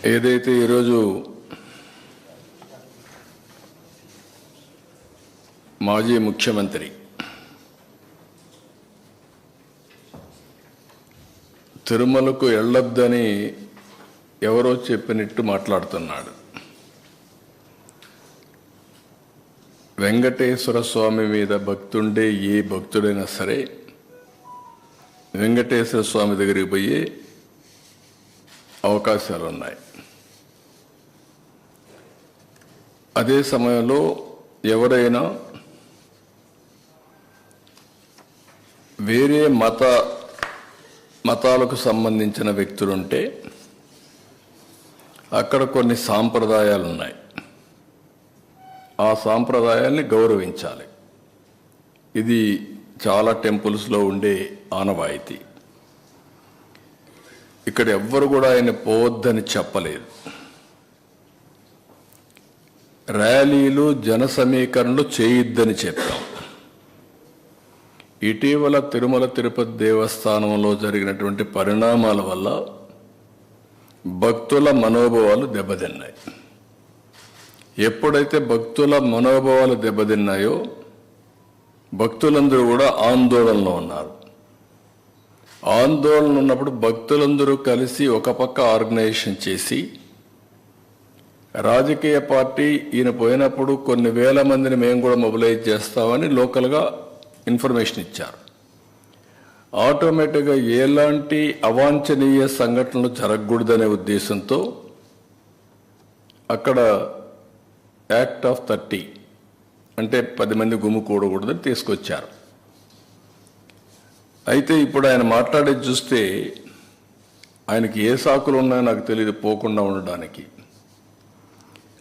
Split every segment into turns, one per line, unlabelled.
ఏదైతే ఈరోజు మాజీ ముఖ్యమంత్రి తిరుమలకు వెళ్ళొద్దని ఎవరో చెప్పినట్టు మాట్లాడుతున్నాడు. వెంకటేశ్వర స్వామి మీద భక్తుండే ఏ భక్తుడైనా సరే వెంకటేశ్వర స్వామి దగ్గరికి పోయే అవకాశాలు ఉన్నాయి. అదే సమయంలో ఎవరైనా వేరే మతాలకు సంబంధించిన వ్యక్తులుంటే అక్కడ కొన్ని సాంప్రదాయాలు ఉన్నాయి. ఆ సాంప్రదాయాల్ని గౌరవించాలి. ఇది చాలా టెంపుల్స్లో ఉండే ఆనవాయితీ. ఇక్కడ ఎవ్వరు కూడా ఆయన పోవద్దని చెప్పలేదు. ర్యాలీలు జన సమీకరణలు చేయొద్దని చెప్పాం. ఇటీవల తిరుమల తిరుపతి దేవస్థానంలో జరిగినటువంటి పరిణామాల వల్ల భక్తుల మనోభావాలు దెబ్బతిన్నాయి. ఎప్పుడైతే భక్తుల మనోభావాలు దెబ్బతిన్నాయో భక్తులందరూ కూడా ఆందోళనలో ఉన్నారు. ఆందోళన ఉన్నప్పుడు భక్తులందరూ కలిసి ఒక పక్క ఆర్గనైజేషన్ చేసి రాజకీయ పార్టీ ఈయన పోయినప్పుడు కొన్ని వేల మందిని మేము కూడా మొబిలైజ్ చేస్తామని లోకల్గా ఇన్ఫర్మేషన్ ఇచ్చారు. ఆటోమేటిక్గా ఎలాంటి అవాంఛనీయ సంఘటనలు జరగకూడదనే ఉద్దేశంతో అక్కడ యాక్ట్ ఆఫ్ 30 అంటే 10 మంది గుమ్ముకూడకూడదని తీసుకొచ్చారు. అయితే ఇప్పుడు ఆయన మాట్లాడేది చూస్తే ఆయనకి ఏ సాకులు ఉన్నాయో నాకు తెలియదు పోకుండా ఉండడానికి.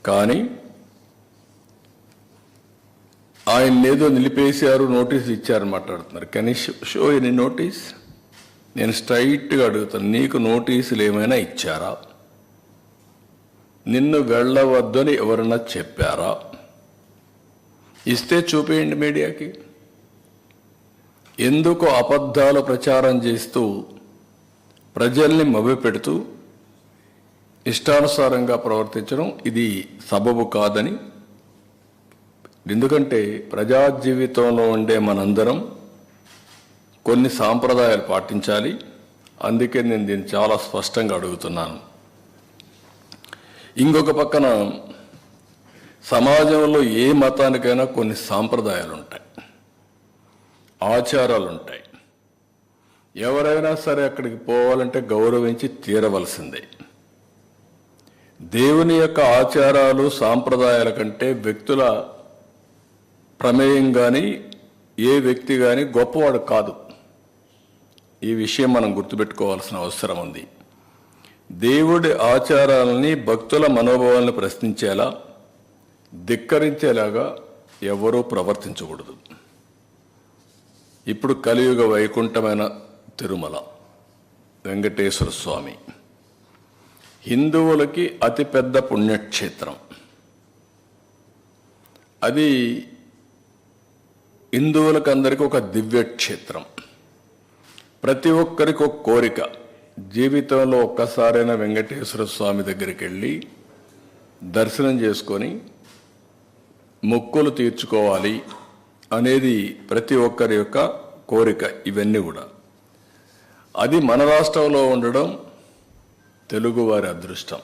కానీ ఆయన ఏదో నిలిపేశారు, నోటీస్ ఇచ్చారని మాట్లాడుతున్నారు. కానీ షో ఎనీ నోటీస్? నేను స్ట్రైట్గా అడుగుతాను, నీకు నోటీసులు ఏమైనా ఇచ్చారా? నిన్ను వెళ్ళవద్దని ఎవరన్నా చెప్పారా? ఇస్తే చూపేయండి మీడియాకి. ఎందుకు అబద్ధాలు ప్రచారం చేస్తూ ప్రజల్ని మభ్యపెడుతూ ఇష్టానుసారంగా ప్రవర్తించడం ఇది సబబు కాదని. ఎందుకంటే ప్రజా జీవితంలో ఉండే మనందరం కొన్ని సాంప్రదాయాలు పాటించాలి. అందుకే నేను దీన్ని చాలా స్పష్టంగా అడుగుతున్నాను. ఇంకొక పక్కన సమాజంలో ఏ మతానికైనా కొన్ని సాంప్రదాయాలు ఉంటాయి, ఆచారాలు ఉంటాయి. ఎవరైనా సరే అక్కడికి పోవాలంటే గౌరవించి తీరవలసిందే. దేవుని యొక్క ఆచారాలు సాంప్రదాయాల కంటే వ్యక్తుల ప్రమేయం కానీ ఏ వ్యక్తి కానీ గొప్పవాడు కాదు. ఈ విషయం మనం గుర్తుపెట్టుకోవాల్సిన అవసరం ఉంది. దేవుడి ఆచారాలని భక్తుల మనోభావాలను ప్రశ్నించేలా ధిక్కరించేలాగా ఎవరూ ప్రవర్తించకూడదు. ఇప్పుడు కలియుగ వైకుంఠమైన తిరుమల వెంకటేశ్వర స్వామి హిందువులకి అతిపెద్ద పుణ్యక్షేత్రం. అది హిందువులకు అందరికీ ఒక దివ్యక్షేత్రం. ప్రతి ఒక్కరికి ఒక కోరిక, జీవితంలో ఒక్కసారైనా వెంకటేశ్వర స్వామి దగ్గరికి వెళ్ళి దర్శనం చేసుకొని మొక్కులు తీర్చుకోవాలి అనేది ప్రతి ఒక్కరి యొక్క కోరిక. ఇవన్నీ కూడా అది మన రాష్ట్రంలో ఉండడం తెలుగువారి అదృష్టం.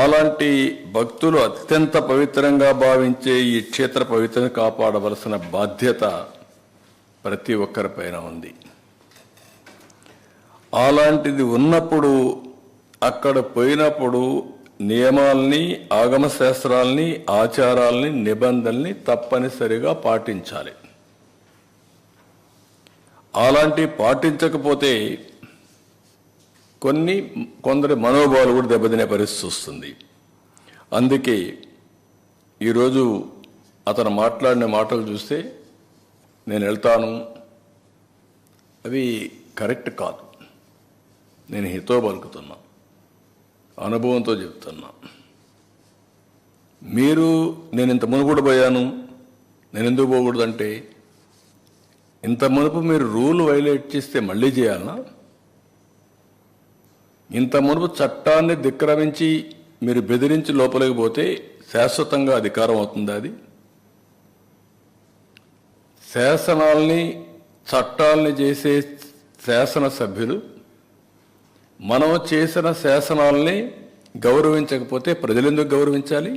అలాంటి భక్తులు అత్యంత పవిత్రంగా భావించే ఈ క్షేత్ర పవిత్రను కాపాడవలసిన బాధ్యత ప్రతి ఒక్కరిపైన ఉంది. అలాంటిది ఉన్నప్పుడు అక్కడ పోయినప్పుడు నియమాల్ని, ఆగమ శాస్త్రాల్ని, ఆచారాల్ని, నిబంధనల్ని తప్పనిసరిగా పాటించాలి. అలాంటి పాటించకపోతే కొందరి మనోభావాలు కూడా దెబ్బతినే పరిస్థితి వస్తుంది. అందుకే ఈరోజు అతను మాట్లాడిన మాటలు చూస్తే నేను వెళ్తాను, అవి కరెక్ట్ కాదు. నేను హితో పలుకుతున్నా, అనుభవంతో చెప్తున్నా. నేను ఇంత మునుపు పోయాను, నేను ఎందుకు పోకూడదంటే ఇంత మునుపు మీరు రూల్ వైలేట్ చేస్తే మళ్ళీ చేయాలనా? ఇంత మునుపు చట్టాన్ని ధిక్కరించి మీరు బెదిరించి లోపలికి పోతే శాశ్వతంగా అధికారం అవుతుంది. అది శాసనాల్ని చట్టాలని చేసే శాసనసభ్యులు మనం చేసిన శాసనాల్ని గౌరవించకపోతే ప్రజలు ఎందుకు గౌరవించాలి?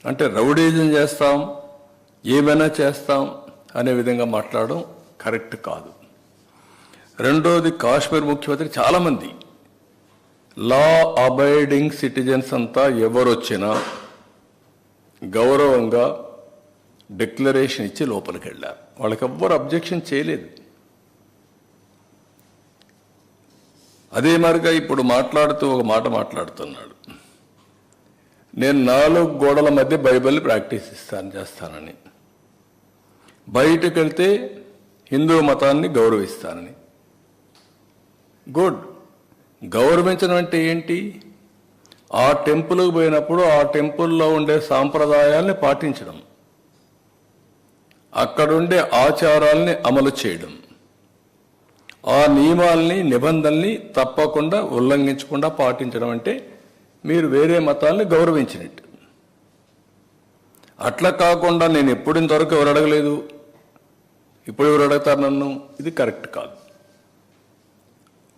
అంటే రౌడీజం చేస్తాం, ఏమైనా చేస్తాం అనే విధంగా మాట్లాడడం కరెక్ట్ కాదు. రెండోది, కాశ్మీర్ ముఖ్యమంత్రి చాలామంది లా అబైడింగ్ సిటిజన్స్ అంతా ఎవరొచ్చినా గౌరవంగా డిక్లరేషన్ ఇచ్చి లోపలికి వెళ్ళారు. వాళ్ళకి ఎవ్వరు అబ్జెక్షన్ చేయలేదు. అదే మరిగా ఇప్పుడు మాట్లాడుతూ ఒక మాట మాట్లాడుతున్నాడు, నేను 4 గోడల మధ్య బైబిల్ ప్రాక్టీస్ చేస్తానని, బయటకు వెళ్తే హిందూ మతాన్ని గౌరవిస్తానని. గుడ్. గౌరవించడం అంటే ఏంటి? ఆ టెంపుల్కి పోయినప్పుడు ఆ టెంపుల్లో ఉండే సాంప్రదాయాల్ని పాటించడం, అక్కడుండే ఆచారాల్ని అమలు చేయడం, ఆ నియమాల్ని నిబంధనల్ని తప్పకుండా ఉల్లంఘించకుండా పాటించడం అంటే మీరు వేరే మతాల్ని గౌరవించినట్టు. అట్లా కాకుండా నేను ఎప్పుడు ఇంతవరకు ఎవరు అడగలేదు, ఇప్పుడు ఎవరు అడుగుతారు నన్ను, ఇది కరెక్ట్ కాదు.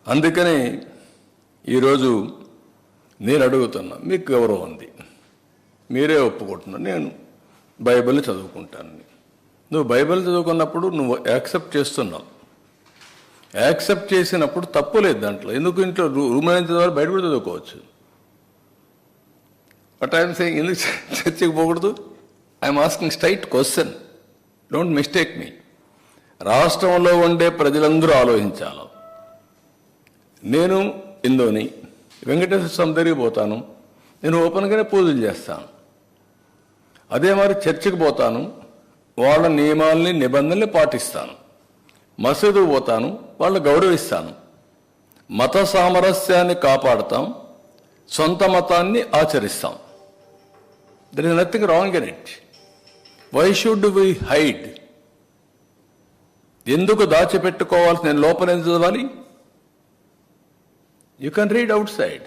అందుకని ఈరోజు నేను అడుగుతున్నా, మీకు గౌరవం ఉంది, మీరే ఒప్పుకుంటున్నారు, నేను బైబిల్ని చదువుకుంటానని. నువ్వు బైబిల్ చదువుకున్నప్పుడు నువ్వు యాక్సెప్ట్ చేస్తున్నావు. యాక్సెప్ట్ చేసినప్పుడు తప్పు లేదు దాంట్లో. ఎందుకు ఇంట్లో రూమ్లో చదవాలి, బయట కూడా చదువుకోవచ్చు. బట్ ఐఎమ్ సేయింగ్ ఎందుకు చర్చకి పోకూడదు? I'm asking straight question, don't mistake me. రాష్ట్రంలో ఉండే ప్రజలందరూ ఆలోచించాలి. నేను హిందూని, వెంకటేశ్వర స్వామి దగ్గరికి పోతాను, నేను ఓపెన్గానే పూజలు చేస్తాను. అదే మరి చర్చికి పోతాను, వాళ్ళ నియమాల్ని నిబంధనల్ని పాటిస్తాను. మసీదుకు పోతాను, వాళ్ళు గౌరవిస్తాను. మత సామరస్యాన్ని కాపాడుతాం, సొంత మతాన్ని ఆచరిస్తాం. There is nothing wrong in it. Why should we hide? ఎందుకు దాచిపెట్టుకోవాల్సి? నేను లోపల ఎందుకు చదవాలి? You can read outside,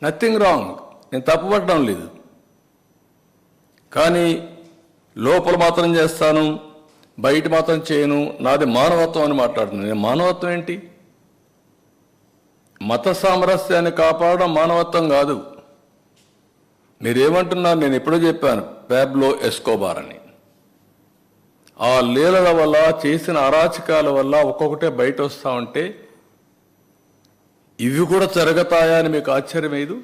nothing wrong. నేను తప్పుపట్టడం లేదు. కానీ లోపల మాత్రం చేస్తాను, బయట మాత్రం చేయను, నాది మానవత్వం అని మాట్లాడుతున్నాను. నేను మానవత్వం ఏంటి? మత సామరస్యాన్ని కాపాడడం మానవత్వం కాదు. మీరేమంటున్నారు? నేను ఎప్పుడో చెప్పాను, పాబ్లో ఎస్కోబార్ అని. ఆ లీలల వల్ల, చేసిన అరాచకాల వల్ల ఒక్కొక్కటే బయట వస్తూ ఉంటే ఇవి కూడా జరుగుతాయా అని మీకు ఆశ్చర్యం లేదు?